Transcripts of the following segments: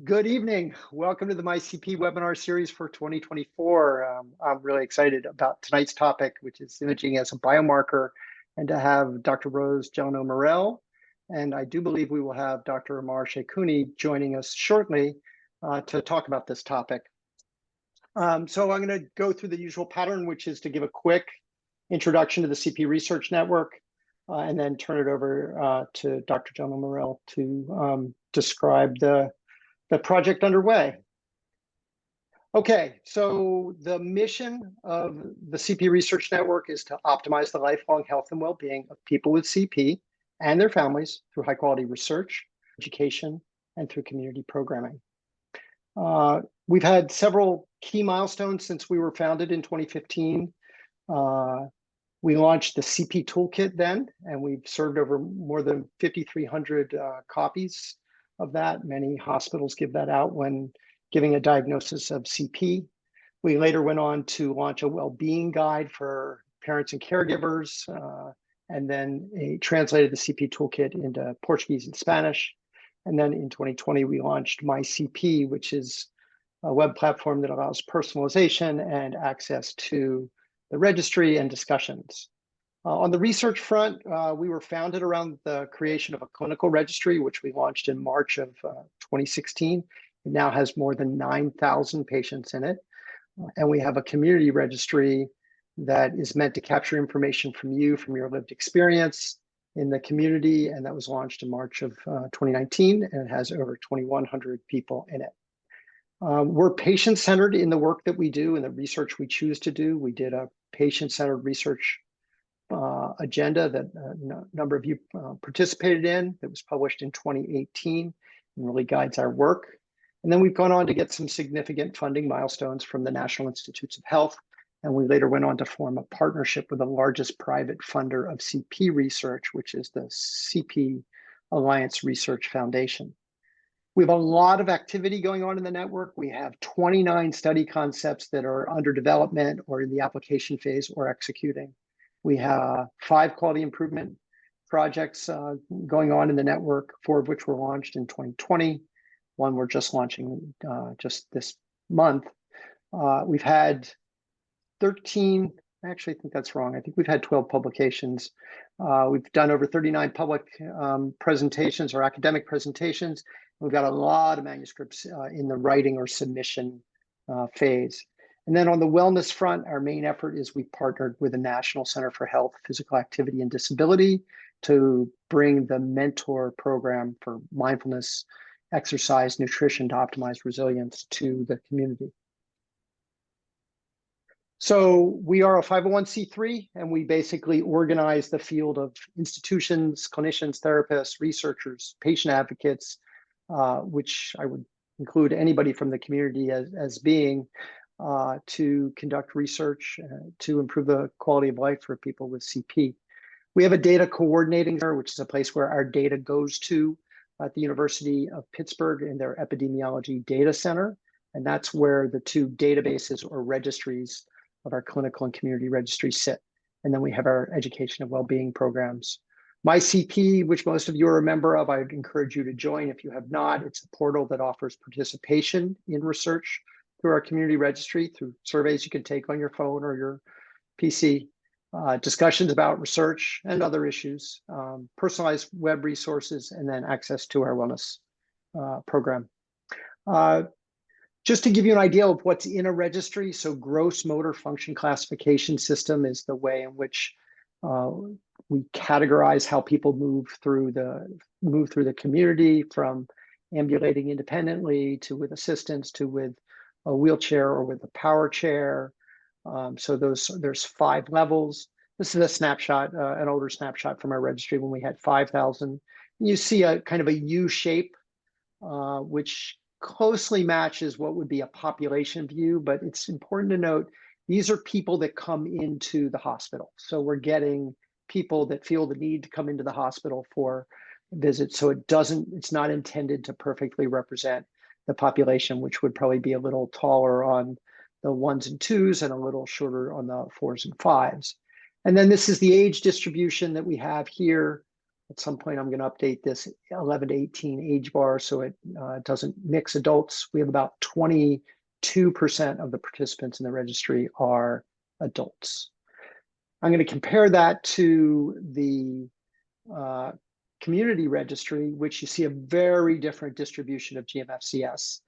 Good evening. Welcome to the MyCP webinar series for 2024. I'm really excited about tonight's topic, which is imaging as a biomarker, and to have Dr. Rose Gelineau-Morel. And I do believe we will have Dr. Amar Sheikhouni joining us shortly to talk about this topic. So I'm going to go through the usual pattern, which is to give a quick introduction to the CP Research Network, and then turn it over to Dr. Gelineau-Morel to describe the project underway. Okay, so the mission of the CP Research Network is to optimize the lifelong health and well-being of people with CP and their families through high-quality research, education, and through community programming. We've had several key milestones since we were founded in 2015. We launched the CP Toolkit then, and we've served over more than 5,300 copies of that. Many hospitals give that out when giving a diagnosis of CP. We later went on to launch a well-being guide for parents and caregivers, and then translated the CP Toolkit into Portuguese and Spanish. And then in 2020, we launched MyCP, which is a web platform that allows personalization and access to the registry and discussions. On the research front, we were founded around the creation of a clinical registry, which we launched in March of 2016. It now has more than 9,000 patients in it. And we have a community registry that is meant to capture information from you, from your lived experience in the community. And that was launched in March of 2019, and it has over 2,100 people in it. We're patient-centered in the work that we do and the research we choose to do. We did a patient-centered research agenda that a number of you participated in, that was published in 2018 and really guides our work. And then we've gone on to get some significant funding milestones from the National Institutes of Health. And we later went on to form a partnership with the largest private funder of CP research, which is the CP Alliance Research Foundation. We have a lot of activity going on in the network. We have 29 study concepts that are under development or in the application phase or executing. We have 5 quality improvement projects going on in the network, 4 of which were launched in 2020. One we're just launching just this month. We've had 13, actually I think that's wrong. I think we've had 12 publications. We've done over 39 public presentations or academic presentations. We've got a lot of manuscripts in the writing or submission phase. And then on the wellness front, our main effort is we partnered with the National Center for Health, Physical Activity, and Disability to bring the mentor program for mindfulness, exercise, nutrition to optimize resilience to the community. So we are a 501c3, and we basically organize the field of institutions, clinicians, therapists, researchers, patient advocates, which I would include anybody from the community as being, to conduct research to improve the quality of life for people with CP. We have a data coordinating center, which is a place where our data goes to at the University of Pittsburgh in their epidemiology data center. And that's where the 2 databases or registries of our clinical and community registries sit. And then we have our education and well-being programs. MyCP, which most of you are a member of, I'd encourage you to join if you have not. It's a portal that offers participation in research through our community registry, through surveys you can take on your phone or your PC, discussions about research and other issues, personalized web resources, and then access to our wellness program. Just to give you an idea of what's in a registry, so gross motor function classification system is the way in which we categorize how people move through the community, from ambulating independently to with assistance to with a wheelchair or with a power chair. So there's 5 levels. This is a snapshot, an older snapshot from our registry when we had 5,000. You see a kind of a U shape, which closely matches what would be a population view, but it's important to note, these are people that come into the hospital. So we're getting people that feel the need to come into the hospital for visits. So it's not intended to perfectly represent the population, which would probably be a little taller on the 1s and 2s and a little shorter on the 4s and 5s. And then this is the age distribution that we have here. At some point, I'm going to update this 11 to 18 age bar so it doesn't mix adults. We have about 22% of the participants in the registry are adults. I'm going to compare that to the community registry, which you see a very different distribution of GMFCS,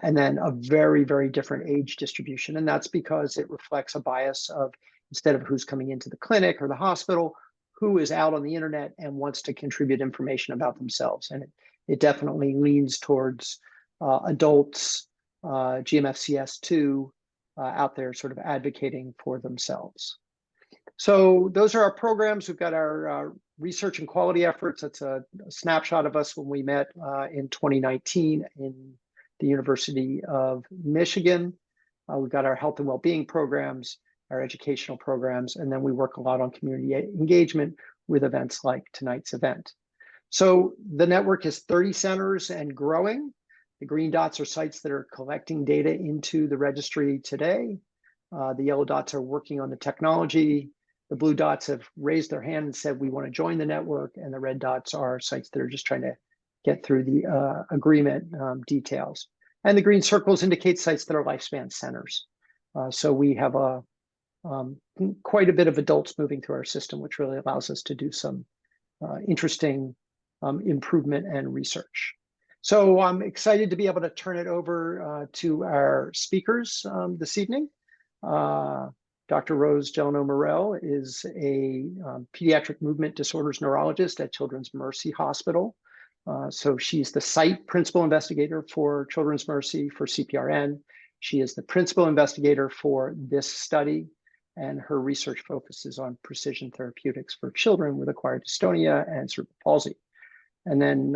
and then a very, very different age distribution. And that's because it reflects a bias of, instead of who's coming into the clinic or the hospital, who is out on the internet and wants to contribute information about themselves. And it definitely leans towards adults, GMFCS2, out there sort of advocating for themselves. So those are our programs. We've got our research and quality efforts. That's a snapshot of us when we met in 2019 in the University of Michigan. We've got our health and well-being programs, our educational programs, and then we work a lot on community engagement with events like tonight's event. So the network is 30 centers and growing. The green dots are sites that are collecting data into the registry today. The yellow dots are working on the technology. The blue dots have raised their hand and said, we want to join the network. And the red dots are sites that are just trying to get through the agreement details. And the green circles indicate sites that are lifespan centers. So we have quite a bit of adults moving through our system, which really allows us to do some interesting improvement and research. So I'm excited to be able to turn it over to our speakers this evening. Dr. Rose Gelineau-Morel is a pediatric movement disorders neurologist at Children's Mercy Hospital. So she's the site principal investigator for Children's Mercy for CPRN. She is the principal investigator for this study, and her research focuses on precision therapeutics for children with acquired dystonia and cerebral palsy. And then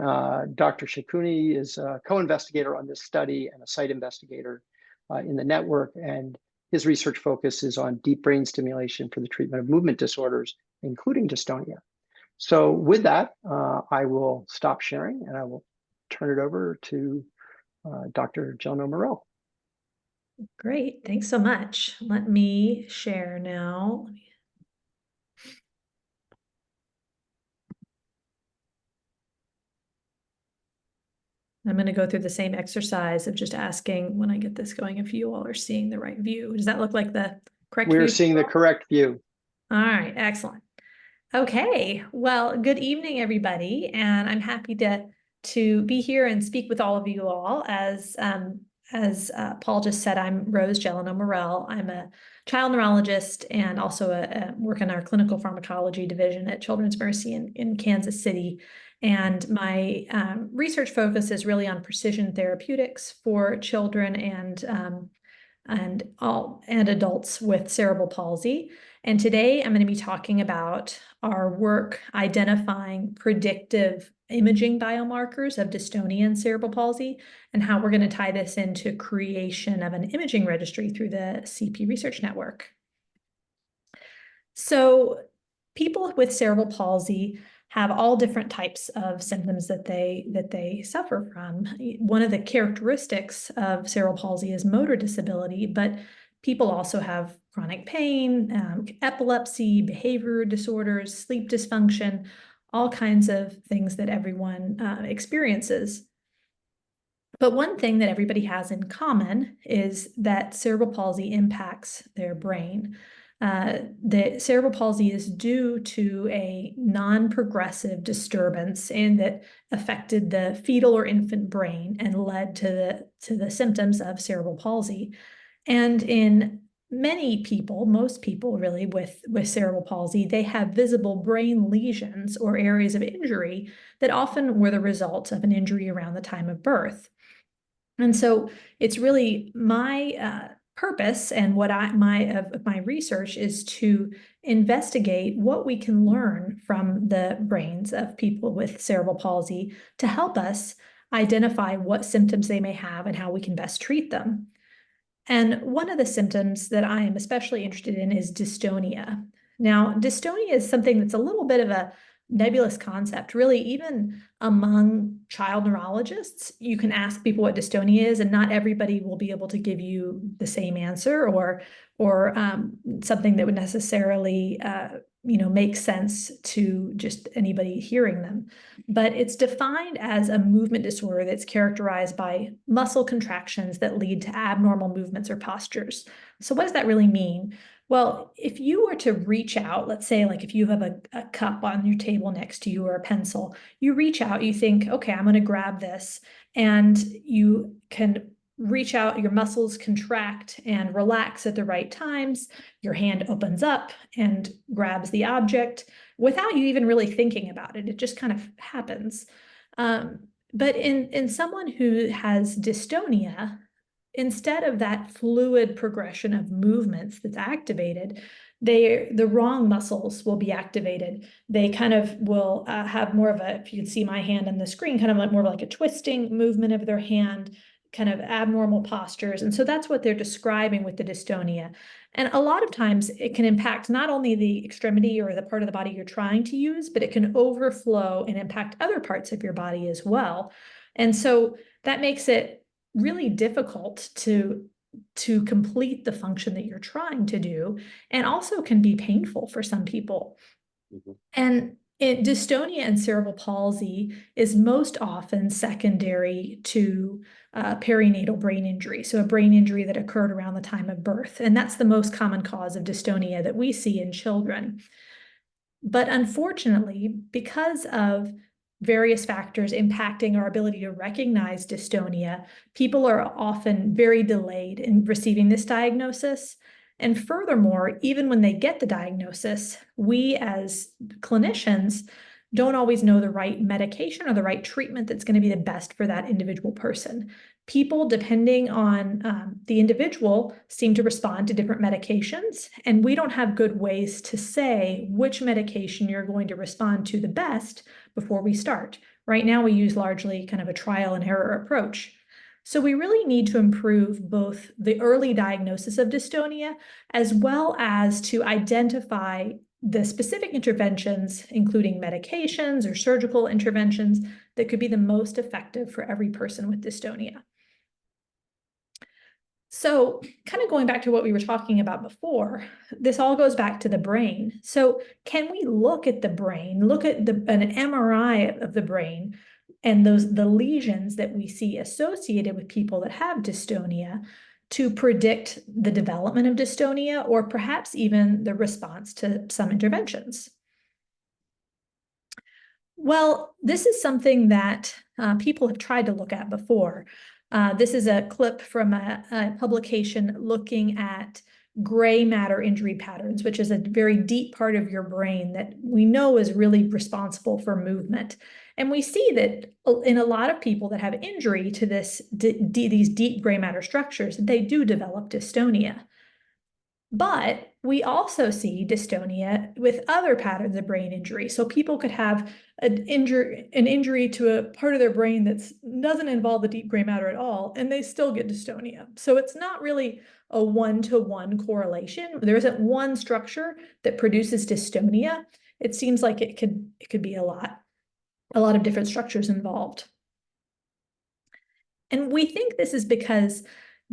Dr. Shakuni is a co-investigator on this study and a site investigator in the network, and his research focus is on deep brain stimulation for the treatment of movement disorders, including dystonia. So with that, I will stop sharing and I will turn it over to Dr. Gelineau-Morel. Great, thanks so much. Let me share now. I'm going to go through the same exercise of just asking when I get this going if you all are seeing the right view. Does that look like the correct view? We're seeing the correct view. All right, excellent. Okay, well, good evening, everybody, and I'm happy to be here and speak with all of you all. As Paul just said, I'm Rose Gelineau-Morel. I'm a child neurologist and also work in our clinical pharmacology division at Children's Mercy in Kansas City. And my research focus is really on precision therapeutics for children and adults with cerebral palsy. And today I'm going to be talking about our work identifying predictive imaging biomarkers of dystonia and cerebral palsy, and how we're going to tie this into creation of an imaging registry through the CP Research Network. So people with cerebral palsy have all different types of symptoms that they suffer from. One of the characteristics of cerebral palsy is motor disability, but people also have chronic pain, epilepsy, behavior disorders, sleep dysfunction, all kinds of things that everyone experiences. But one thing that everybody has in common is that cerebral palsy impacts their brain. The cerebral palsy is due to a non-progressive disturbance and that affected the fetal or infant brain and led to the symptoms of cerebral palsy. And in many people, most people really with cerebral palsy, they have visible brain lesions or areas of injury that often were the result of an injury around the time of birth. And so it's really my purpose and what my research is to investigate what we can learn from the brains of people with cerebral palsy to help us identify what symptoms they may have and how we can best treat them. And one of the symptoms that I am especially interested in is dystonia. Now, dystonia is something that's a little bit of a nebulous concept, really. Even among child neurologists, you can ask people what dystonia is, and not everybody will be able to give you the same answer or something that would necessarily make sense to just anybody hearing them. But it's defined as a movement disorder that's characterized by muscle contractions that lead to abnormal movements or postures. So what does that really mean? Well, if you were to reach out, let's say like if you have a cup on your table next to you or a pencil, you reach out, you think, okay, I'm going to grab this, and you can reach out, your muscles contract and relax at the right times. Your hand opens up and grabs the object without you even really thinking about it. It just kind of happens. But in someone who has dystonia, instead of that fluid progression of movements that's activated, the wrong muscles will be activated. They kind of will have more of a, if you can see my hand on the screen, kind of like more like a twisting movement of their hand, kind of abnormal postures. And so that's what they're describing with the dystonia. And a lot of times it can impact not only the extremity or the part of the body you're trying to use, but it can overflow and impact other parts of your body as well. And so that makes it really difficult to complete the function that you're trying to do, and also can be painful for some people. Mm-hmm. And dystonia and cerebral palsy is most often secondary to perinatal brain injury, so a brain injury that occurred around the time of birth. And that's the most common cause of dystonia that we see in children. But unfortunately, because of various factors impacting our ability to recognize dystonia, people are often very delayed in receiving this diagnosis. And furthermore, even when they get the diagnosis, we as clinicians don't always know the right medication or the right treatment that's going to be the best for that individual person. People, depending on the individual, seem to respond to different medications, and we don't have good ways to say which medication you're going to respond to the best before we start. Right now, we use largely kind of a trial and error approach. So we really need to improve both the early diagnosis of dystonia, as well as to identify the specific interventions, including medications or surgical interventions, that could be the most effective for every person with dystonia. So kind of going back to what we were talking about before, this all goes back to the brain. So can we look at the brain, look at an MRI of the brain and the lesions that we see associated with people that have dystonia to predict the development of dystonia, or perhaps even the response to some interventions? Well, this is something that people have tried to look at before. This is a clip from a publication looking at gray matter injury patterns, which is a very deep part of your brain that we know is really responsible for movement. And we see that in a lot of people that have injury to these deep gray matter structures, they do develop dystonia. But we also see dystonia with other patterns of brain injury. So people could have an injury to a part of their brain that doesn't involve the deep gray matter at all, and they still get dystonia. So it's not really a one-to-one correlation. There isn't one structure that produces dystonia. It seems like it could be a lot of different structures involved. And we think this is because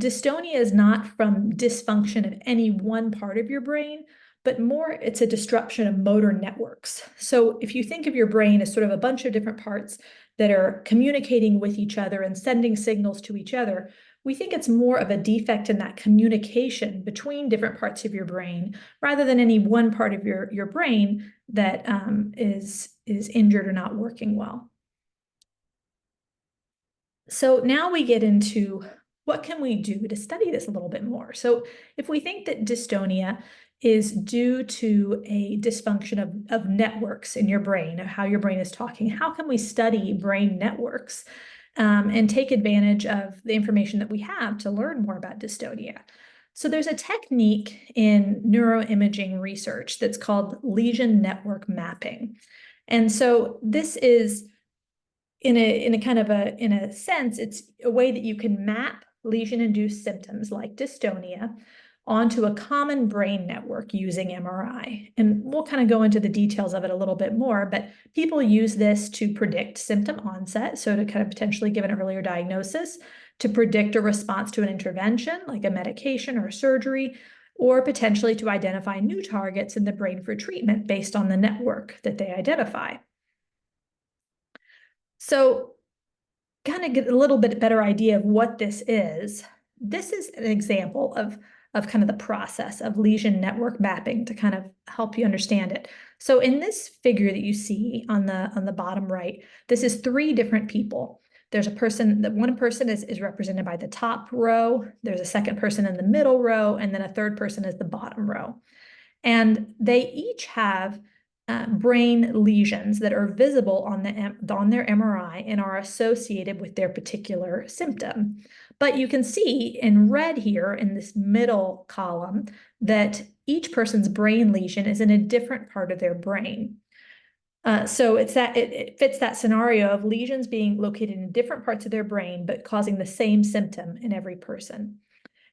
dystonia is not from dysfunction of any one part of your brain, but more it's a disruption of motor networks. So if you think of your brain as sort of a bunch of different parts that are communicating with each other and sending signals to each other, we think it's more of a defect in that communication between different parts of your brain, rather than any one part of your brain that is injured or not working well. So now we get into what can we do to study this a little bit more. So if we think that dystonia is due to a dysfunction of networks in your brain, of how your brain is talking, how can we study brain networks and take advantage of the information that we have to learn more about dystonia? So there's a technique in neuroimaging research that's called lesion network mapping. And so this is in a sense, it's a way that you can map lesion-induced symptoms like dystonia onto a common brain network using MRI. And we'll kind of go into the details of it a little bit more, but people use this to predict symptom onset, so to kind of potentially give an earlier diagnosis, to predict a response to an intervention like a medication or a surgery, or potentially to identify new targets in the brain for treatment based on the network that they identify. So kind of get a little bit better idea of what this is. This is an example of kind of the process of lesion network mapping to kind of help you understand it. So in this figure that you see on the bottom right, this is 3 different people. There's a person, that one person is represented by the top row, there's a second person in the middle row, and then a third person is the bottom row. And they each have brain lesions that are visible on their MRI and are associated with their particular symptom. But you can see in red here in this middle column that each person's brain lesion is in a different part of their brain. So it fits that scenario of lesions being located in different parts of their brain, but causing the same symptom in every person.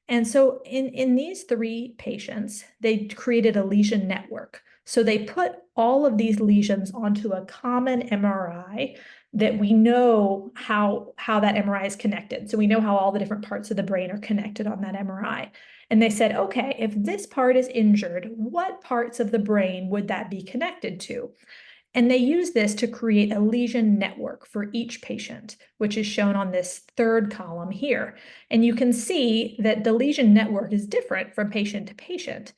And so in these 3 patients, they created a lesion network. So they put all of these lesions onto a common MRI that we know how that MRI is connected. So we know how all the different parts of the brain are connected on that MRI. And they said, okay, if this part is injured, what parts of the brain would that be connected to? And they use this to create a lesion network for each patient, which is shown on this 3rd column here. And you can see that the lesion network is different from patient to patient.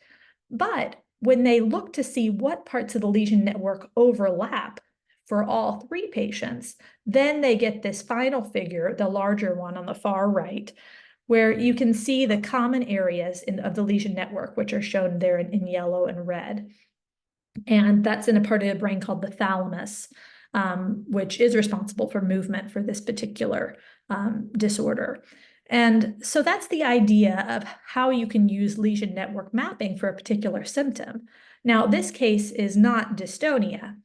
But when they look to see what parts of the lesion network overlap for all 3 patients, then they get this final figure, the larger one on the far right, where you can see the common areas of the lesion network, which are shown there in yellow and red. And that's in a part of the brain called the thalamus, which is responsible for movement for this particular disorder. And so that's the idea of how you can use lesion network mapping for a particular symptom. Now, this case is not dystonia,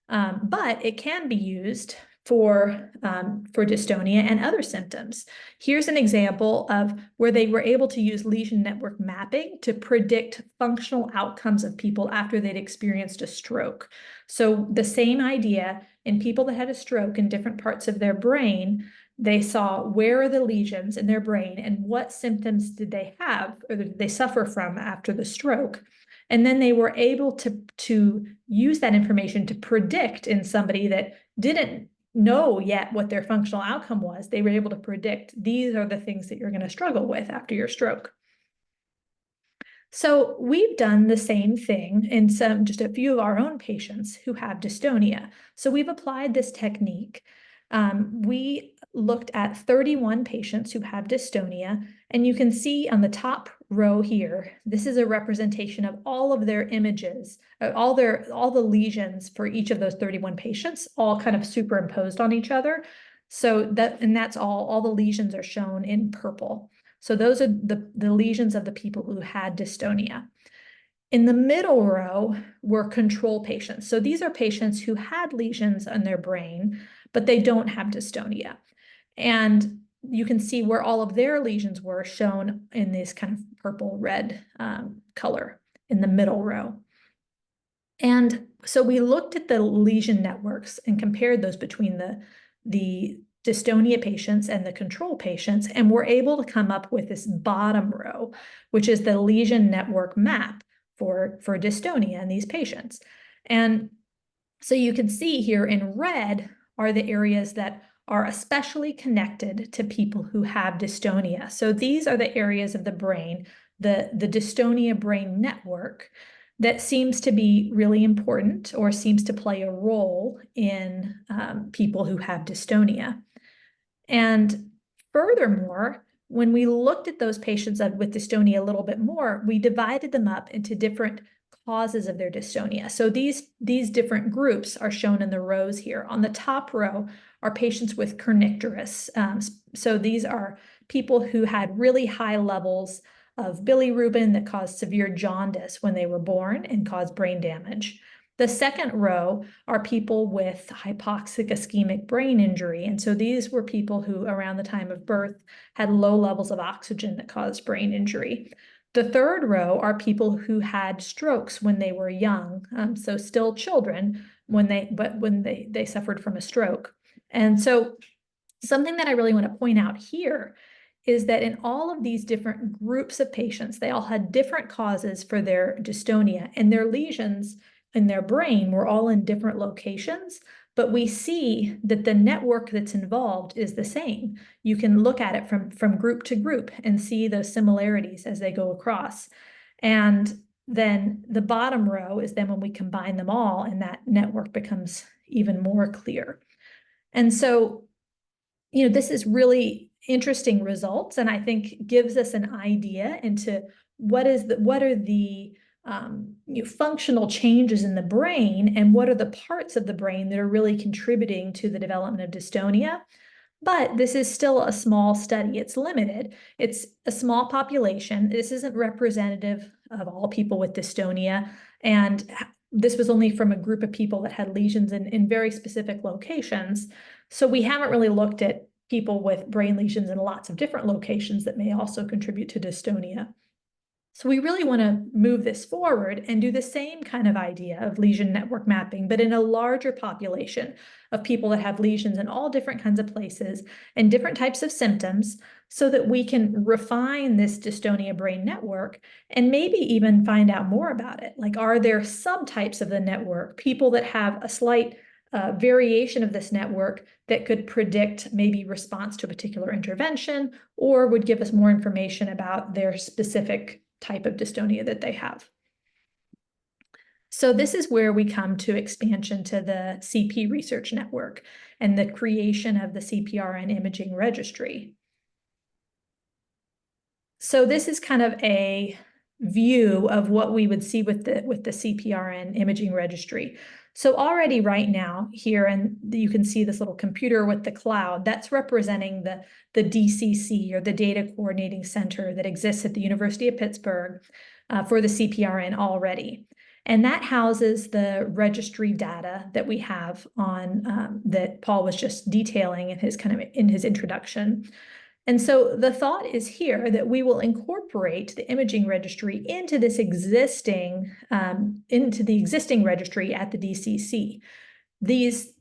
but it can be used for dystonia and other symptoms. Here's an example of where they were able to use lesion network mapping to predict functional outcomes of people after they'd experienced a stroke. So the same idea in people that had a stroke in different parts of their brain, they saw where are the lesions in their brain and what symptoms did they have or did they suffer from after the stroke. And then they were able to use that information to predict in somebody that didn't know yet what their functional outcome was. They were able to predict these are the things that you're going to struggle with after your stroke. So we've done the same thing in just a few of our own patients who have dystonia. So we've applied this technique. We looked at 31 patients who have dystonia, and you can see on the top row here, this is a representation of all of their images, all the lesions for each of those 31 patients, all kind of superimposed on each other. So that's all the lesions are shown in purple. So those are the lesions of the people who had dystonia. In the middle row were control patients. So these are patients who had lesions in their brain, but they don't have dystonia. And you can see where all of their lesions were shown in this kind of purple-red color in the middle row. And so we looked at the lesion networks and compared those between the dystonia patients and the control patients, and we're able to come up with this bottom row, which is the lesion network map for dystonia in these patients. And so you can see here in red are the areas that are especially connected to people who have dystonia. So these are the areas of the brain, the dystonia brain network, that seems to be really important or seems to play a role in people who have dystonia. And furthermore, when we looked at those patients with dystonia a little bit more, we divided them up into different causes of their dystonia. So these different groups are shown in the rows here. On the top row are patients with kernicterus. So these are people who had really high levels of bilirubin that caused severe jaundice when they were born and caused brain damage. The second row are people with hypoxic ischemic brain injury. And so these were people who around the time of birth had low levels of oxygen that caused brain injury. The third row are people who had strokes when they were young, so still children when they suffered from a stroke. And so something that I really want to point out here is that in all of these different groups of patients, they all had different causes for their dystonia, and their lesions in their brain were all in different locations, but we see that the network that's involved is the same. You can look at it from group to group and see those similarities as they go across. And then the bottom row is then when we combine them all, and that network becomes even more clear. And so, this is really interesting results, and I think gives us an idea into what are the functional changes in the brain, and what are the parts of the brain that are really contributing to the development of dystonia. But this is still a small study. It's limited. It's a small population. This isn't representative of all people with dystonia. And this was only from a group of people that had lesions in very specific locations. So we haven't really looked at people with brain lesions in lots of different locations that may also contribute to dystonia. So we really want to move this forward and do the same kind of idea of lesion network mapping, but in a larger population of people that have lesions in all different kinds of places and different types of symptoms, so that we can refine this dystonia brain network and maybe even find out more about it. Like, are there subtypes of the network, people that have a slight variation of this network that could predict maybe response to a particular intervention, or would give us more information about their specific type of dystonia that they have. So this is where we come to expansion to the CP research network and the creation of the CPRN imaging registry. So this is kind of a view of what we would see with the CPRN imaging registry. So already right now here, and you can see this little computer with the cloud, that's representing the DCC, or the Data Coordinating Center, that exists at the University of Pittsburgh for the CPRN already. And that houses the registry data that we have on that Paul was just detailing in his introduction. And so the thought is here that we will incorporate the imaging registry into this existing, into the existing registry at the DCC. These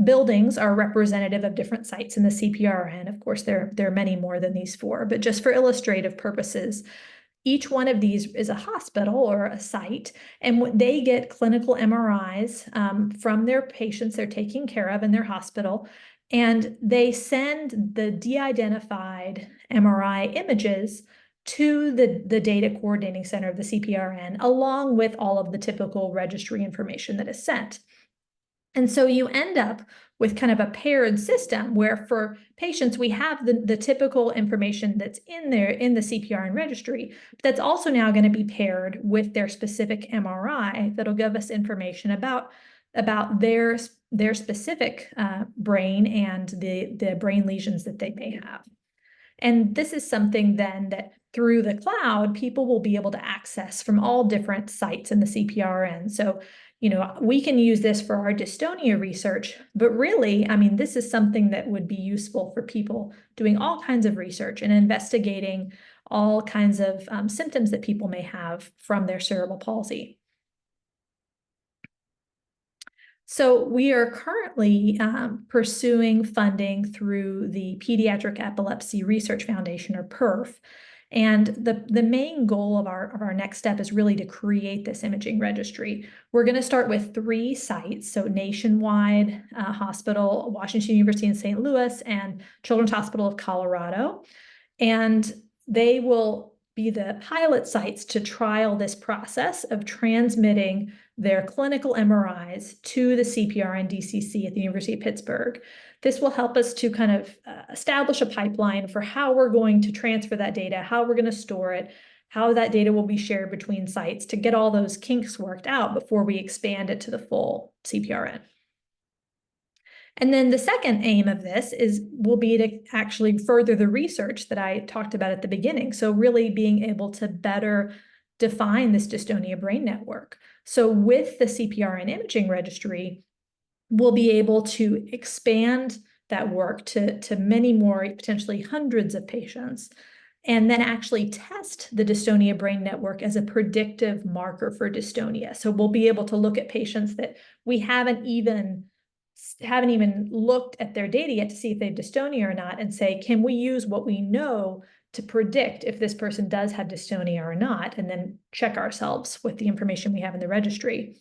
buildings are representative of different sites in the CPRN. Of course, there are many more than these four, but just for illustrative purposes, each one of these is a hospital or a site, and they get clinical MRIs from their patients they're taking care of in their hospital, and they send the de-identified MRI images to the Data Coordinating Center of the CPRN, along with all of the typical registry information that is sent. And so you end up with kind of a paired system where for patients, we have the typical information that's in there in the CPRN registry, but that's also now going to be paired with their specific MRI that'll give us information about their specific brain and the brain lesions that they may have. And this is something then that through the cloud, people will be able to access from all different sites in the CPRN. So, we can use this for our dystonia research, but really, this is something that would be useful for people doing all kinds of research and investigating all kinds of symptoms that people may have from their cerebral palsy. So we are currently pursuing funding through the Pediatric Epilepsy Research Foundation, or PERF. And the main goal of our next step is really to create this imaging registry. We're going to start with 3 sites, so Nationwide Hospital, Washington University in St. Louis, and Children's Hospital of Colorado. And they will be the pilot sites to trial this process of transmitting their clinical MRIs to the CPRN DCC at the University of Pittsburgh. This will help us to kind of establish a pipeline for how we're going to transfer that data, how we're going to store it, how that data will be shared between sites to get all those kinks worked out before we expand it to the full CPRN. And then the second aim of this will be to actually further the research that I talked about at the beginning. So really being able to better define this dystonia brain network. So with the CPRN imaging registry, we'll be able to expand that work to many more, potentially hundreds of patients, and then actually test the dystonia brain network as a predictive marker for dystonia. So we'll be able to look at patients that we haven't even haven't even looked at their data yet to see if they have dystonia or not, and say, can we use what we know to predict if this person does have dystonia or not, and then check ourselves with the information we have in the registry.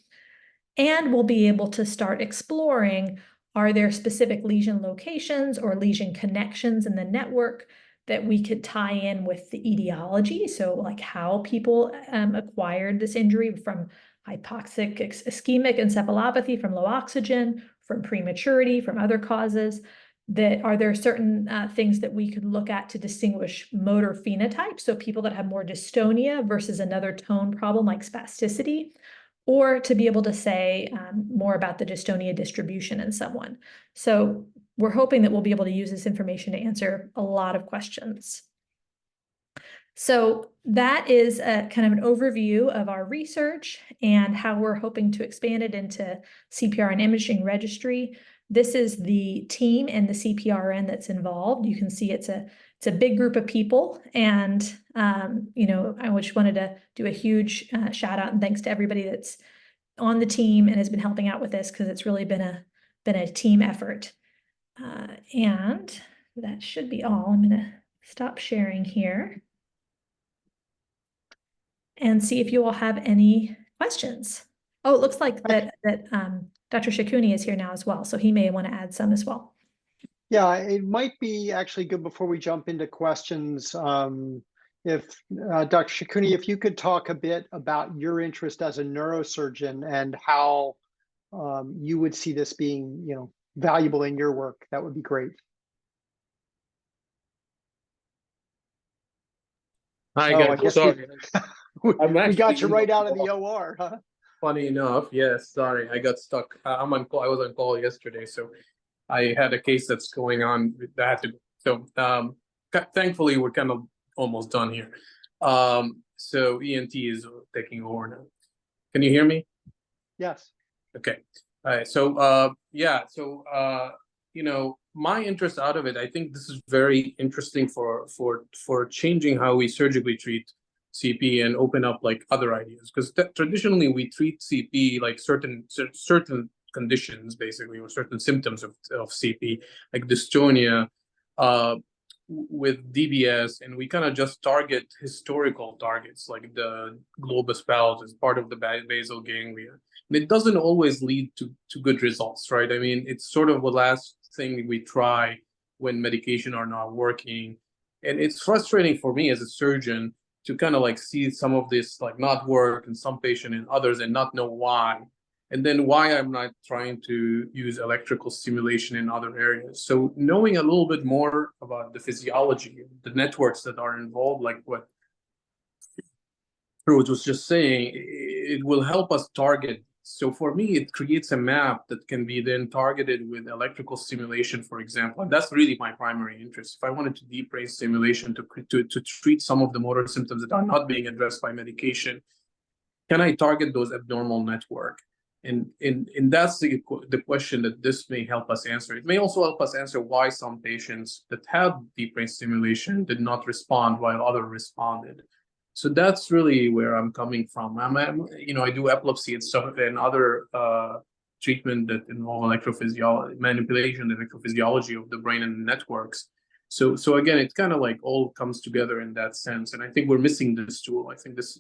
And we'll be able to start exploring, are there specific lesion locations or lesion connections in the network that we could tie in with the etiology? So like how people acquired this injury, from hypoxic ischemic encephalopathy, from low oxygen, from prematurity, from other causes. That are there certain things that we could look at to distinguish motor phenotypes? So people that have more dystonia versus another tone problem like spasticity, or to be able to say more about the dystonia distribution in someone. So we're hoping that we'll be able to use this information to answer a lot of questions. So that is a kind of an overview of our research and how we're hoping to expand it into CPRN imaging registry. This is the team and the CPRN that's involved. You can see it's a big group of people, and you know, I just wanted to do a huge shout out and thanks to everybody that's on the team and has been helping out with this, because it's really been a team effort. And that should be all. I'm gonna stop sharing here and see if you all have any questions. Oh, it looks like that Dr. Shakuni is here now as well, so he may want to add some as well. Yeah, it might be actually good before we jump into questions, if Dr. Shakuni, if you could talk a bit about your interest as a neurosurgeon and how you would see this being, you know, valuable in your work, that would be great. Hi, I guys. guess Sorry. we got you right out of the OR, huh? Funny enough, yes. Sorry, I got stuck. I'm on call. I was on call yesterday, so I had a case that's going on that I had to. So, thankfully, we're kind of almost done here. So ENT is taking over now. Can you hear me? Yes. Okay. All right. So, yeah. So, you know, my interest out of it, I think this is very interesting for changing how we surgically treat CP and open up like other ideas, because traditionally we treat CP like certain conditions basically, or certain symptoms of CP, like dystonia, with DBS, and we kind of just target historical targets like the globus pallidus, part of the basal ganglia. And it doesn't always lead to good results, right? I mean, it's sort of the last thing we try when medication are not working. And it's frustrating for me as a surgeon to kind of like see some of this like not work in some patient and others and not know why. And then why I'm not trying to use electrical stimulation in other areas. So knowing a little bit more about the physiology, the networks that are involved, like what Rose was just saying, it will help us target. So for me, it creates a map that can be then targeted with electrical stimulation, for example. And that's really my primary interest. If I wanted to deep brain stimulation to treat some of the motor symptoms that are not being addressed by medication, can I target those abnormal network? And that's the question that this may help us answer. It may also help us answer why some patients that had deep brain stimulation did not respond while others responded. So that's really where I'm coming from. You know, I do epilepsy and stuff and other treatment that involve electrophysiology, manipulation, the electrophysiology of the brain and the networks. So again, it kind of like all comes together in that sense. And I think we're missing this tool. I think this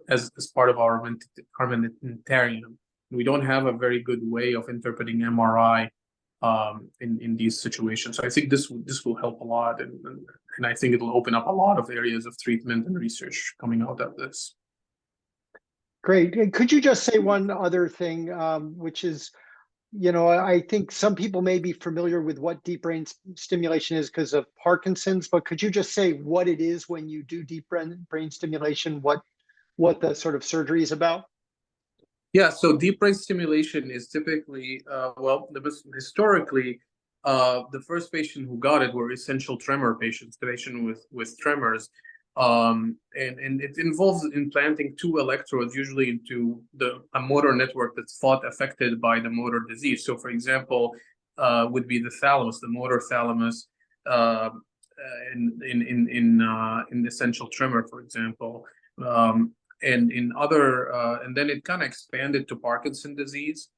as part of our armamentarium. We don't have a very good way of interpreting MRI in these situations. So I think this will help a lot, and I think it'll open up a lot of areas of treatment and research coming out of this. Great. And could you just say one other thing, which is, you know, I think some people may be familiar with what deep brain stimulation is because of Parkinson's, but could you just say what it is when you do deep brain stimulation, what the sort of surgery is about? Yeah, so deep brain stimulation is typically, historically, the first patient who got it were essential tremor patients, the patient with tremors. And it involves implanting 2 electrodes, usually into a motor network that's thought affected by the motor disease. So, for example, would be the thalamus, the motor thalamus, in essential tremor, for example. And in other, and then it kind of expanded to Parkinson's disease.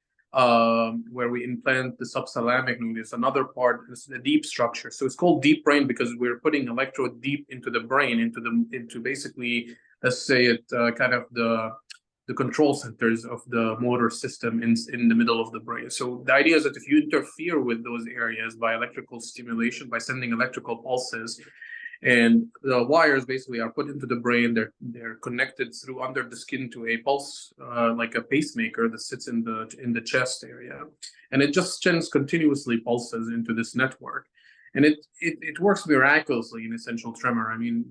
where we implant the subthalamic nucleus. Another part is the deep structure. So it's called deep brain because we're putting electrode deep into the brain, into basically, let's say it kind of the control centers of the motor system in the middle of the brain. So the idea is that if you interfere with those areas by electrical stimulation, by sending electrical pulses, and the wires basically are put into the brain, they're connected through under the skin to a pulse, like a pacemaker that sits in the chest area, and it just sends continuously pulses into this network. And it works miraculously in essential tremor. I mean,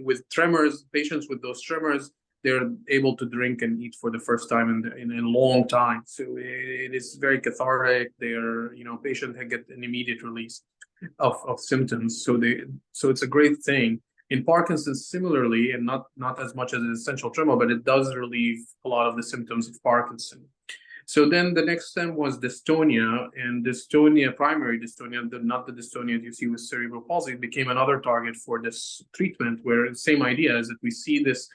with tremors, patients with those tremors, they're able to drink and eat for the first time in a long time. So it is very cathartic. Patients get an immediate release of symptoms. So it's a great thing. In Parkinson's, similarly, and not as much as an essential tremor, but it does relieve a lot of the symptoms of Parkinson. So then the next step was dystonia, and dystonia, primary dystonia, not the dystonia you see with cerebral palsy, became another target for this treatment, where the same idea is that we see this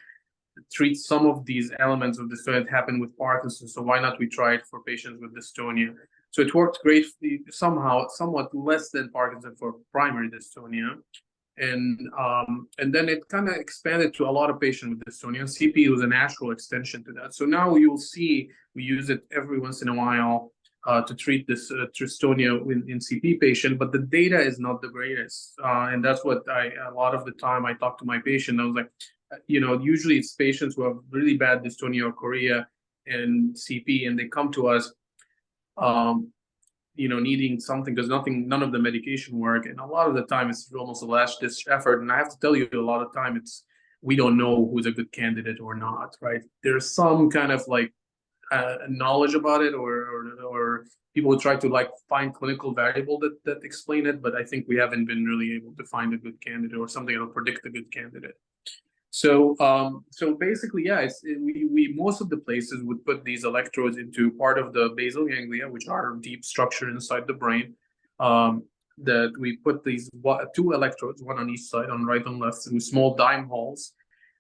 treat some of these elements of dystonia that happen with Parkinson's. So why not we try it for patients with dystonia? So it worked great, somewhat less than Parkinson for primary dystonia. And then it kind of expanded to a lot of patients with dystonia. CP was a natural extension to that. So now you'll see we use it every once in a while to treat this dystonia in CP patient, but the data is not the greatest. And that's what a lot of the time I talk to my patient, I was like, usually it's patients who have really bad dystonia or chorea and CP, and they come to us, needing something because none of the medication work, and a lot of the time it's almost a last-ditch effort. And I have to tell you, a lot of time we don't know who's a good candidate or not, right? There's some kind of like knowledge about it, or people who try to find clinical variable that explain it, but I think we haven't been really able to find a good candidate or something that'll predict a good candidate. So basically, yeah, we most of the places would put these electrodes into part of the basal ganglia, which are deep structure inside the brain. That we put these two electrodes, one on each side, on right and left, through small dime holes,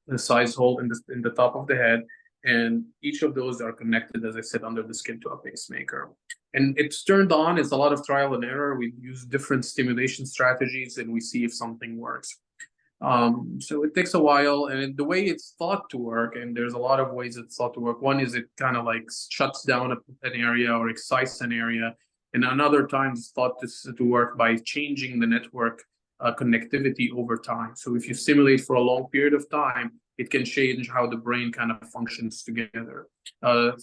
the size hole in the top of the head, and each of those are connected, as I said, under the skin to a pacemaker. And it's turned on. It's a lot of trial and error. We use different stimulation strategies, and we see if something works. So it takes a while, and the way it's thought to work, and there's a lot of ways it's thought to work. One is it kind of like shuts down an area or excites an area, and another times it's thought to work by changing the network connectivity over time. So if you stimulate for a long period of time, it can change how the brain kind of functions together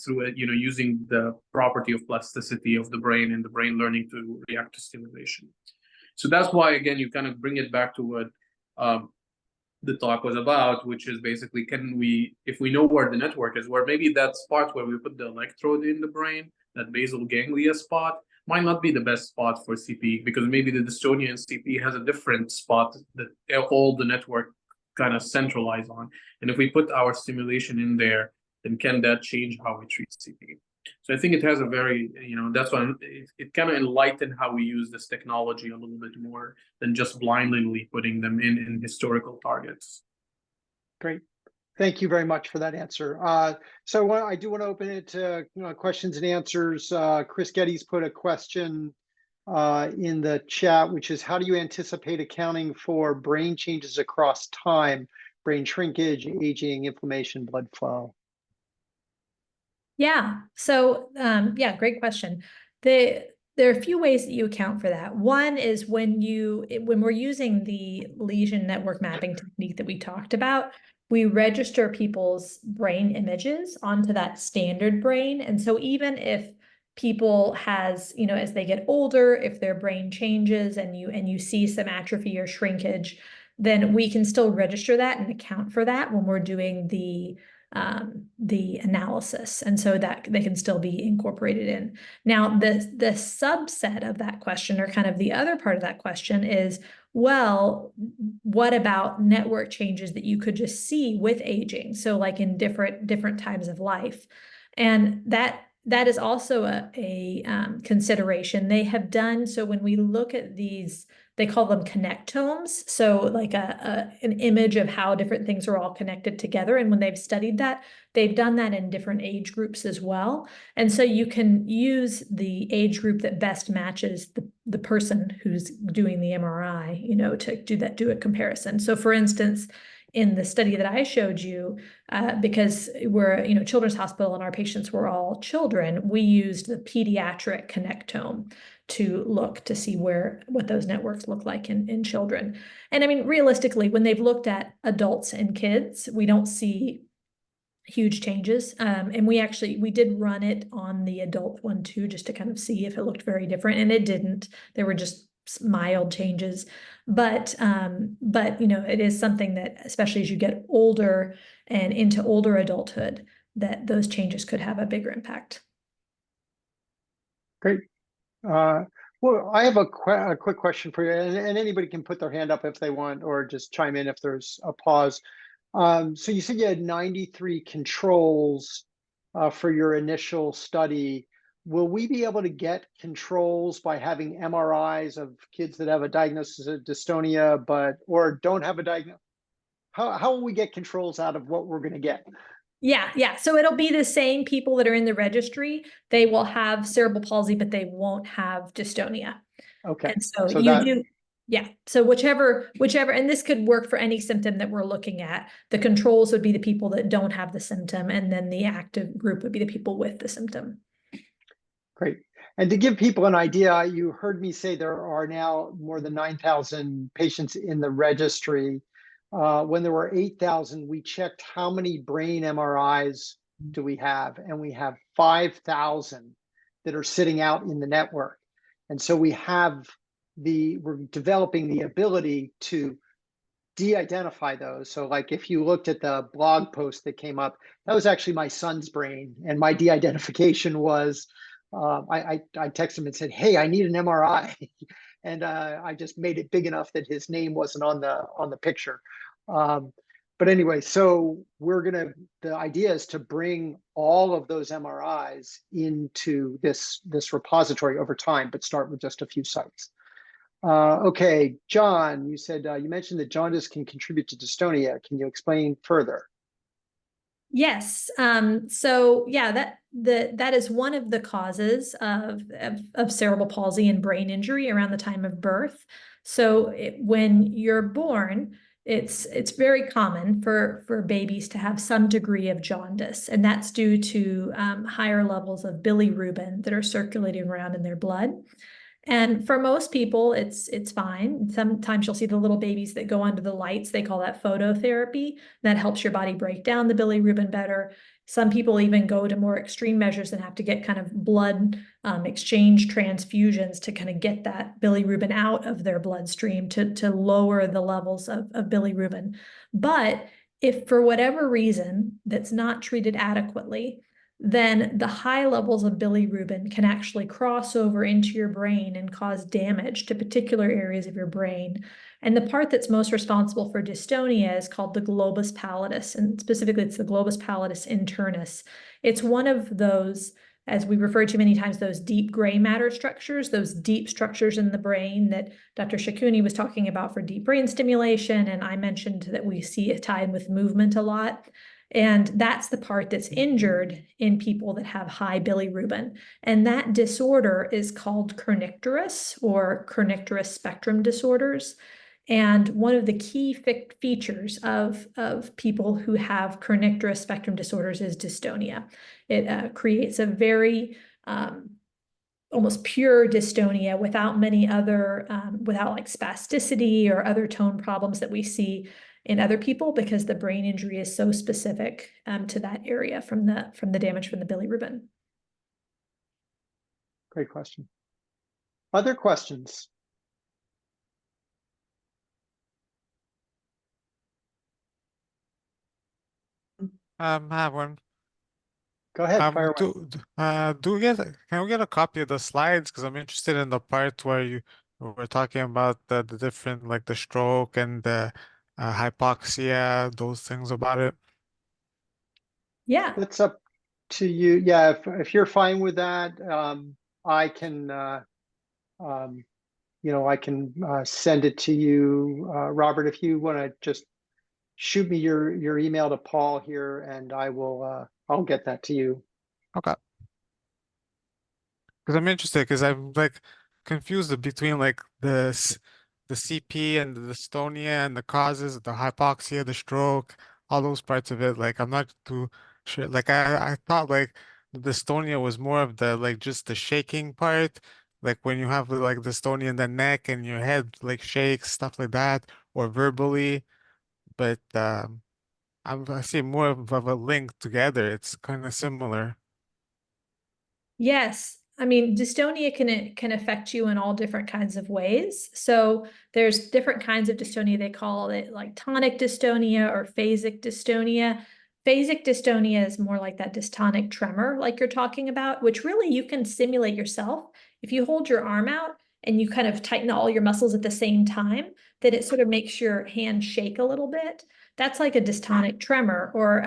through using the property of plasticity of the brain and the brain learning to react to stimulation. So that's why, again, you kind of bring it back to what the talk was about, which is basically, if we know where the network is, where maybe that spot where we put the electrode in the brain, that basal ganglia spot, might not be the best spot for CP, because maybe the dystonia in CP has a different spot that all the network kind of centralize on. And if we put our stimulation in there, then can that change how we treat CP? So I think it has a very, that's why it kind of enlightened how we use this technology a little bit more than just blindly putting them in historical targets. Great. Thank you very much for that answer. So I do want to open it to questions and answers. Chris Getty's put a question in the chat, which is, how do you anticipate accounting for brain changes across time, brain shrinkage, aging, inflammation, blood flow? Yeah. So, yeah, great question. There are a few ways that you account for that. One is when we're using the lesion network mapping technique that we talked about, we register people's brain images onto that standard brain. And so even if people as they get older, if their brain changes and you see some atrophy or shrinkage, then we can still register that and account for that when we're doing the analysis, and so that they can still be incorporated in. Now, the subset of that question, or kind of the other part of that question, is, well, what about network changes that you could just see with aging? So like in different times of life, and that that is also a consideration. They have done, so when we look at these, they call them connectomes. So like an image of how different things are all connected together. And when they've studied that, they've done that in different age groups as well. And so you can use the age group that best matches the person who's doing the MRI, you know, to do a comparison. So for instance, in the study that I showed you, because we're, you know, children's hospital and our patients were all children, we used the pediatric connectome to look to see what those networks look like in children. And I mean, realistically, when they've looked at adults and kids, we don't see huge changes. And we did run it on the adult one too, just to kind of see if it looked very different, and it didn't. There were just mild changes, but you know, it is something that, especially as you get older and into older adulthood, that those changes could have a bigger impact. Great. Well, I have a quick question for you, and anybody can put their hand up if they want, or just chime in if there's a pause. So you said you had 93 controls for your initial study. Will we be able to get controls by having MRIs of kids that have a diagnosis of dystonia, or don't have a diagnosis? How will we get controls out of what we're going to get? Yeah. So it'll be the same people that are in the registry. They will have cerebral palsy, but they won't have dystonia. Okay. And so So that, do, yeah. So whichever, and this could work for any symptom that we're looking at. The controls would be the people that don't have the symptom, and then the active group would be the people with the symptom. great. And to give people an idea, you heard me say there are now more than 9,000 patients in the registry. When there were 8,000, we checked how many brain MRIs do we have, and we have 5,000 that are sitting out in the network. And so we're developing the ability to de-identify those. So like if you looked at the blog post that came up, that was actually my son's brain, and my de-identification was, I texted him and said, hey, I need an MRI. And I just made it big enough that his name wasn't on the picture. But anyway, so the idea is to bring all of those MRIs into this repository over time, but start with just a few sites. Okay, John, you said, you mentioned that jaundice can contribute to dystonia. Can you explain further? Yes. So yeah, that is one of the causes of cerebral palsy and brain injury around the time of birth. So when you're born, it's very common for babies to have some degree of jaundice, and that's due to higher levels of bilirubin that are circulating around in their blood. And for most people, it's fine. Sometimes you'll see the little babies that go under the lights. They call that phototherapy. That helps your body break down the bilirubin better. Some people even go to more extreme measures and have to get kind of blood exchange transfusions to kind of get that bilirubin out of their bloodstream to lower the levels of bilirubin. But if for whatever reason that's not treated adequately, then the high levels of bilirubin can actually cross over into your brain and cause damage to particular areas of your brain. And the part that's most responsible for dystonia is called the globus pallidus, and specifically it's the globus pallidus internus. It's one of those, as we refer to many times, those deep gray matter structures, those deep structures in the brain that Dr. Shakuni was talking about for deep brain stimulation, and I mentioned that we see it tied with movement a lot. And that's the part that's injured in people that have high bilirubin. And that disorder is called kernicterus or kernicterus spectrum disorders. And one of the key features of people who have kernicterus spectrum disorders is dystonia. It creates a very almost pure dystonia without many other, without like spasticity or other tone problems that we see in other people, because the brain injury is so specific to that area from the damage from the bilirubin. Great question. Other questions? I have one. Go ahead, fire away. Can we get a copy of the slides? Because I'm interested in the part where you were talking about the different, like the stroke and the hypoxia, those things about it. Yeah. That's up to you. Yeah, if you're fine with that, I can, I can send it to you, Robert. If you want to just shoot me your email to Paul here, and I'll get that to you. Okay. Because I'm interested, because I'm like confused between like the CP and the dystonia and the causes, the hypoxia, the stroke, all those parts of it. Like I'm not too sure. Like I thought like the dystonia was more of the like just the shaking part, like when you have like dystonia in the neck and your head like shakes, stuff like that, or verbally. But I see more of a link together. It's kind of similar. Yes. I mean, dystonia can affect you in all different kinds of ways. So there's different kinds of dystonia. They call it like tonic dystonia or phasic dystonia. Phasic dystonia is more like that dystonic tremor, like you're talking about, which really you can simulate yourself. If you hold your arm out and you kind of tighten all your muscles at the same time, that it sort of makes your hand shake a little bit. That's like a dystonic tremor, or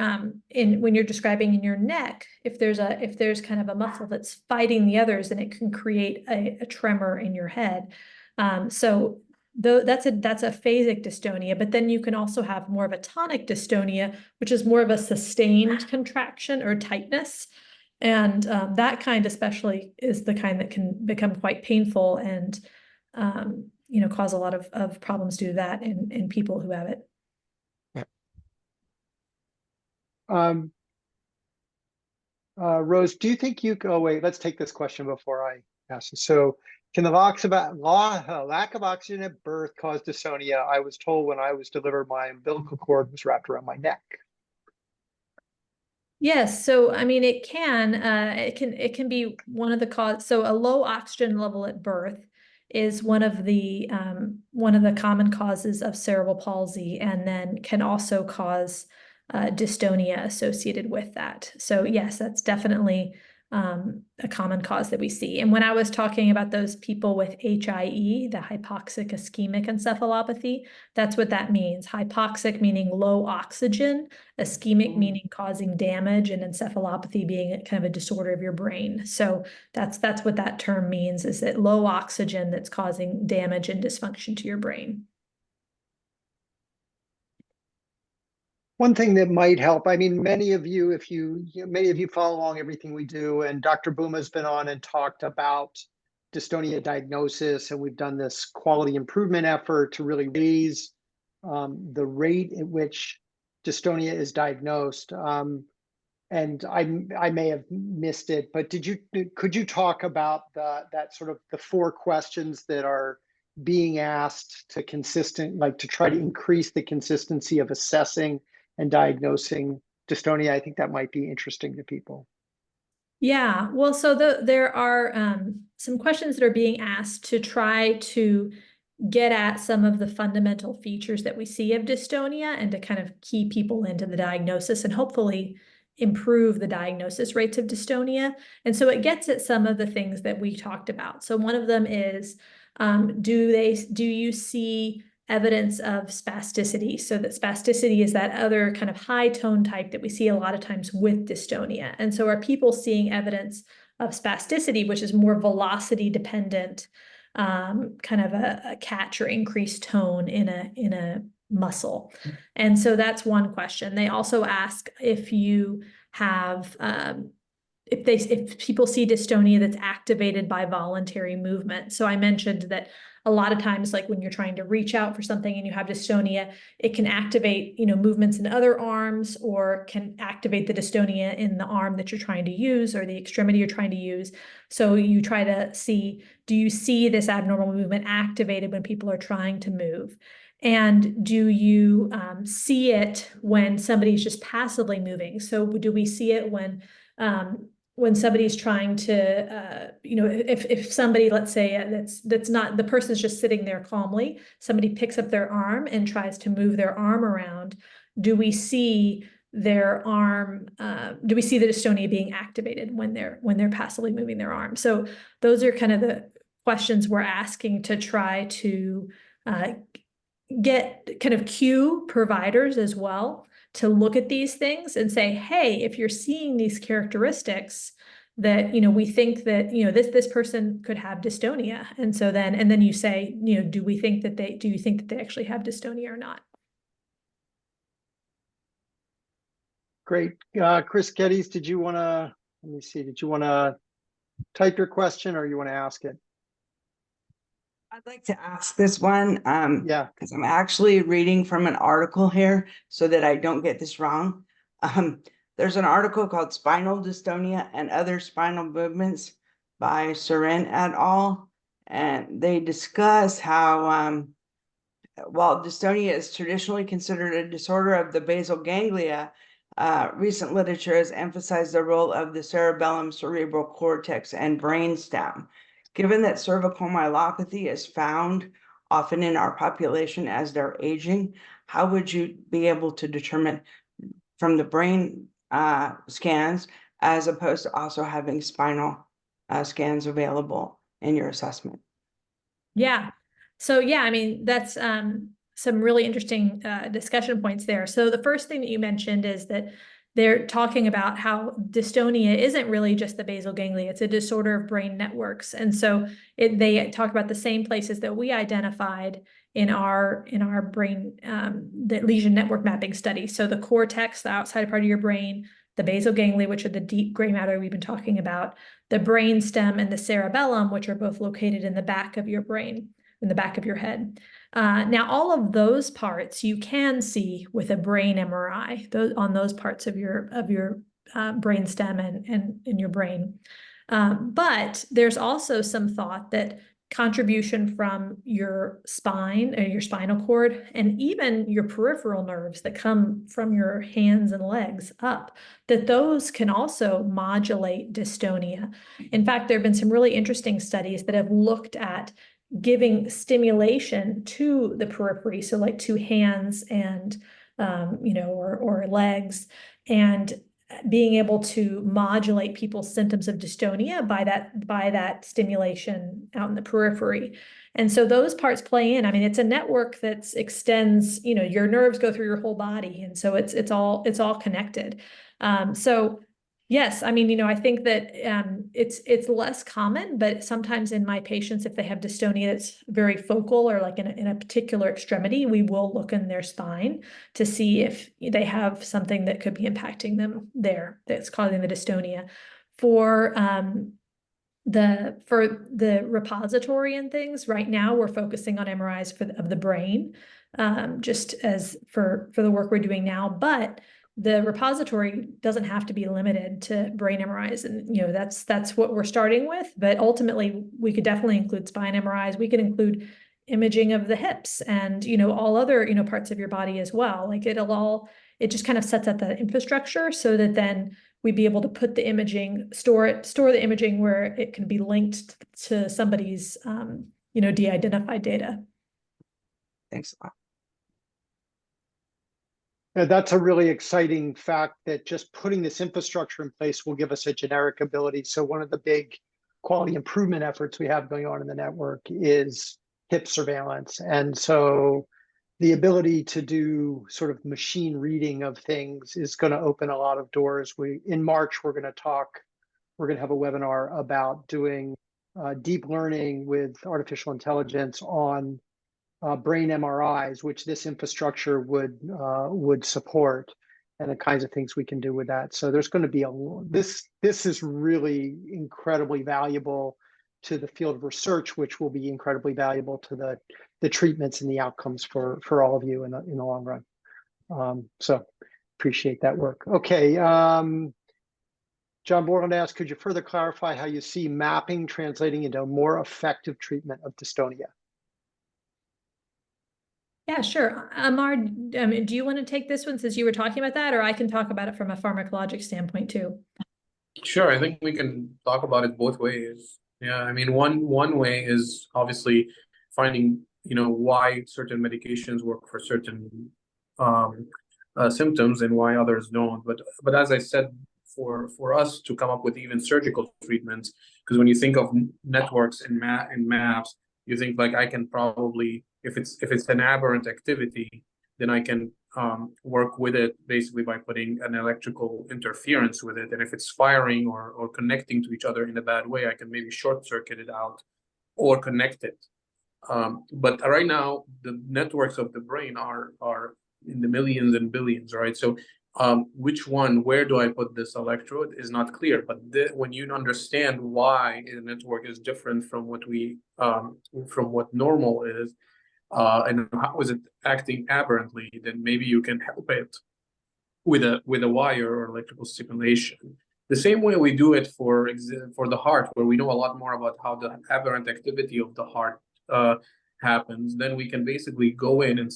when you're describing in your neck, if there's kind of a muscle that's fighting the others, then it can create a tremor in your head. So that's a phasic dystonia, but then you can also have more of a tonic dystonia, which is more of a sustained contraction or tightness. And that kind especially is the kind that can become quite painful and cause a lot of problems due to that in people who have it. Rose, do you think oh, wait, let's take this question before I ask this. So can the lack of oxygen at birth cause dystonia? I was told when I was delivered, my umbilical cord was wrapped around my neck. Yes, so I mean it can be one of the cause. So a low oxygen level at birth is one of the common causes of cerebral palsy, and then can also cause dystonia associated with that. So yes, that's definitely a common cause that we see. And when I was talking about those people with HIE, the hypoxic ischemic encephalopathy, that's what that means. Hypoxic meaning low oxygen, ischemic meaning causing damage, and encephalopathy being kind of a disorder of your brain. So that's what that term means, is that low oxygen that's causing damage and dysfunction to your brain. One thing that might help, I mean, many of you follow along everything we do, and Dr. Boom has been on and talked about dystonia diagnosis, and we've done this quality improvement effort to really raise the rate at which dystonia is diagnosed. And I may have missed it, but could you talk about that sort of the 4 questions that are being asked to try to increase the consistency of assessing and diagnosing dystonia? I think that might be interesting to people. Yeah, well, so there are some questions that are being asked to try to get at some of the fundamental features that we see of dystonia, and to kind of key people into the diagnosis and hopefully improve the diagnosis rates of dystonia. And so it gets at some of the things that we talked about. So one of them is, do you see evidence of spasticity? So that spasticity is that other kind of high tone type that we see a lot of times with dystonia. And so are people seeing evidence of spasticity, which is more velocity dependent, kind of a catch or increased tone in a muscle? And so that's one question. They also ask if you have if people see dystonia that's activated by voluntary movement. So I mentioned that a lot of times, like when you're trying to reach out for something and you have dystonia, it can activate, movements in other arms, or can activate the dystonia in the arm that you're trying to use or the extremity you're trying to use. So you try to see, do you see this abnormal movement activated when people are trying to move? And do you see it when somebody's just passively moving? So do we see it when somebody's trying to, if somebody, let's say that's not, the person's just sitting there calmly, somebody picks up their arm and tries to move their arm around, do we see their arm, do we see the dystonia being activated when they're passively moving their arm? So those are kind of the questions we're asking to try to get kind of cue providers as well to look at these things and say, hey, if you're seeing these characteristics that, you know, we think that, you know, this person could have dystonia. And so then you say, you know, do you think that they actually have dystonia or not? Great. Chris Geddes, did you want to, let me see, did you want to type your question or you want to ask it? I'd like to ask this one, Yeah. because I'm actually reading from an article here so that I don't get this wrong. There's an article called Spinal Dystonia and Other Spinal Movements by Cerebral et al. And they discuss how, while dystonia is traditionally considered a disorder of the basal ganglia, recent literature has emphasized the role of the cerebellum, cerebral cortex, and brainstem. Given that cervical myelopathy is found often in our population as they're aging, how would you be able to determine from the brain scans as opposed to also having spinal scans available in your assessment? Yeah. So yeah, I mean, that's some really interesting discussion points there. So the first thing that you mentioned is that they're talking about how dystonia isn't really just the basal ganglia, it's a disorder of brain networks. And so they talk about the same places that we identified in our brain, the lesion network mapping study. So the cortex, the outside part of your brain, the basal ganglia, which are the deep gray matter we've been talking about, the brainstem and the cerebellum, which are both located in the back of your brain, in the back of your head. Now, all of those parts you can see with a brain MRI, on those parts of your brainstem and in your brain. But there's also some thought that contribution from your spine or your spinal cord and even your peripheral nerves that come from your hands and legs up, that those can also modulate dystonia. In fact, there have been some really interesting studies that have looked at giving stimulation to the periphery, so like to hands and or legs, and being able to modulate people's symptoms of dystonia by that stimulation out in the periphery. And so those parts play in. I mean, it's a network that extends, your nerves go through your whole body. And so it's all connected. So yes, I mean, I think that it's less common, but sometimes in my patients, if they have dystonia that's very focal or like in a particular extremity, we will look in their spine to see if they have something that could be impacting them there that's causing the dystonia. For the repository and things, right now we're focusing on MRIs of the brain, just as for the work we're doing now, but the repository doesn't have to be limited to brain MRIs. And, that's what we're starting with, but ultimately we could definitely include spine MRIs. We could include imaging of the hips and, all other, parts of your body as well. Like it just kind of sets up the infrastructure so that then we'd be able to put the imaging, store the imaging where it can be linked to somebody's, de-identified data. Thanks a lot. Yeah, that's a really exciting fact that just putting this infrastructure in place will give us a generic ability. So one of the big quality improvement efforts we have going on in the network is hip surveillance. And so the ability to do sort of machine reading of things is going to open a lot of doors. In March, we're going to have a webinar about doing deep learning with artificial intelligence on brain MRIs, which this infrastructure would support, and the kinds of things we can do with that. So there's going to be this is really incredibly valuable to the field of research, which will be incredibly valuable to the treatments and the outcomes for all of you in the long run. So appreciate that work. Okay, John Borland asked, could you further clarify how you see mapping translating into a more effective treatment of dystonia? Yeah, sure. Amar, do you want to take this one since you were talking about that, or I can talk about it from a pharmacologic standpoint too? Sure, I think we can talk about it both ways. Yeah, I mean, one way is obviously finding, why certain medications work for certain symptoms and why others don't. But as I said, for us to come up with even surgical treatments, because when you think of networks and maps, you think like I can probably, if it's an aberrant activity, then I can work with it basically by putting an electrical interference with it. And if it's firing or connecting to each other in a bad way, I can maybe short circuit it out or connect it. But right now, the networks of the brain are in the millions and billions, right? So which one, where do I put this electrode is not clear. But when you understand why a network is different from what from what normal is, and how is it acting aberrantly, then maybe you can help it with a wire or electrical stimulation. The same way we do it for the heart, where we know a lot more about how the aberrant activity of the heart happens. Then we can basically go in and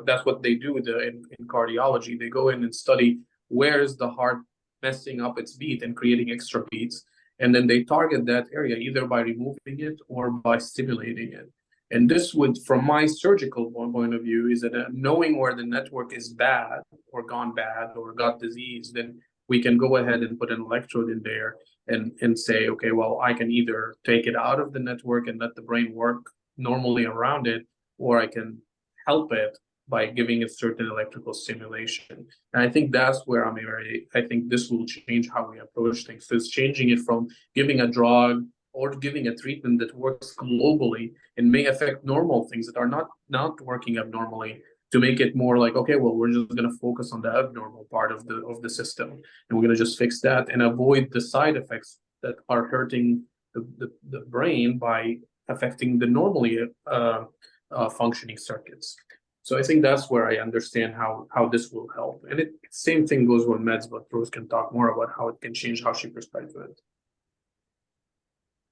that's what they do in cardiology. They go in and study where is the heart messing up its beat and creating extra beats, and then they target that area either by removing it or by stimulating it. And this would, from my surgical point of view, is that knowing where the network is bad or gone bad or got disease, then we can go ahead and put an electrode in there and say, okay, well, I can either take it out of the network and let the brain work normally around it, or I can help it by giving it certain electrical stimulation. And I think that's where I think this will change how we approach things. So it's changing it from giving a drug or giving a treatment that works globally and may affect normal things that are not working abnormally, to make it more like, okay, well, we're just going to focus on the abnormal part of the system, and we're going to just fix that and avoid the side effects that are hurting the brain by affecting the normally functioning circuits. So I think that's where I understand how this will help. And same thing goes with meds, but Rose can talk more about how it can change how she prescribes it.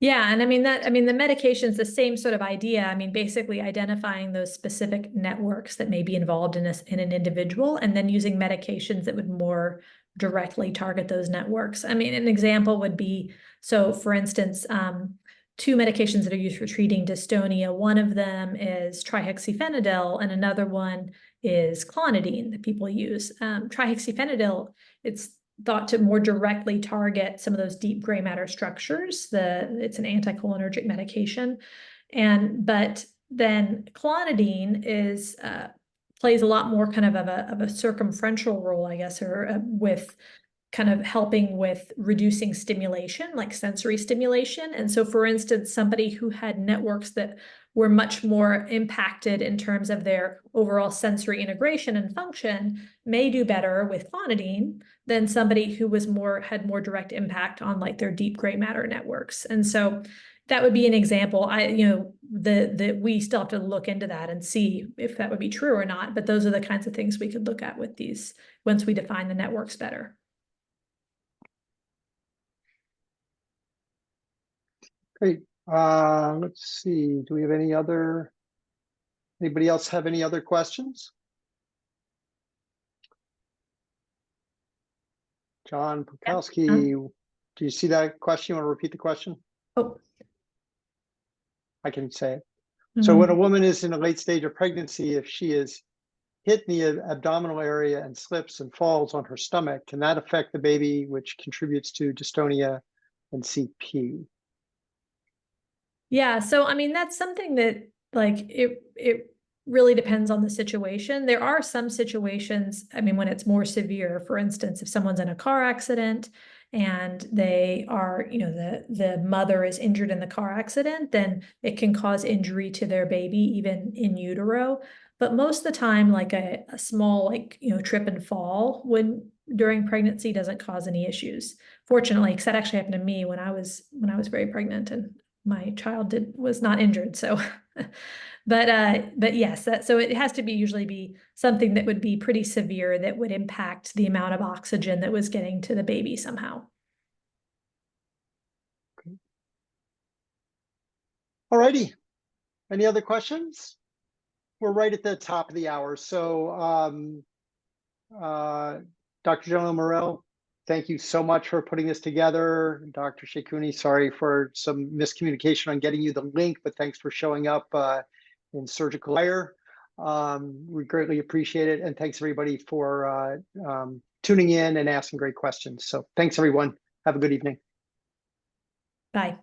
Yeah, and the medication's the same sort of idea. I mean, basically identifying those specific networks that may be involved in an individual, and then using medications that would more directly target those networks. I mean, an example would be, so for instance, two medications that are used for treating dystonia. One of them is trihexyphenidyl, and another one is clonidine that people use. Trihexyphenidyl, it's thought to more directly target some of those deep gray matter structures. It's an anticholinergic medication, but then clonidine is plays a lot more kind of a circumferential role, I guess, or with kind of helping with reducing stimulation, like sensory stimulation. And so, for instance, somebody who had networks that were much more impacted in terms of their overall sensory integration and function may do better with clonidine than somebody who had more direct impact on like their deep gray matter networks. And so that would be an example. We still have to look into that and see if that would be true or not. But those are the kinds of things we could look at with these once we define the networks better. Great. Let's see. Do we have anybody else have any other questions? John Pukowski, do you see that question? You want to repeat the question? Oh, I can say it. So when a woman is in a late stage of pregnancy, if she is hit in the abdominal area and slips and falls on her stomach, can that affect the baby, which contributes to dystonia and CP? Yeah, so I mean, that's something that like it really depends on the situation. There are some situations, I mean, when it's more severe, for instance, if someone's in a car accident and they are, the mother is injured in the car accident, then it can cause injury to their baby, even in utero. But most of the time, like a small, trip and fall during pregnancy doesn't cause any issues. Fortunately, because that actually happened to me when I was very pregnant, and my child was not injured. So, but yes, so it has to usually be something that would be pretty severe, that would impact the amount of oxygen that was getting to the baby somehow. Okay. All righty. Any other questions? We're right at the top of the hour. So, Dr. Gelineau-Morel, thank you so much for putting this together. Dr. Sheikhuni, sorry for some miscommunication on getting you the link, but thanks for showing up in surgical wire. We greatly appreciate it. And thanks everybody for tuning in and asking great questions. So thanks everyone. Have a good evening. Bye.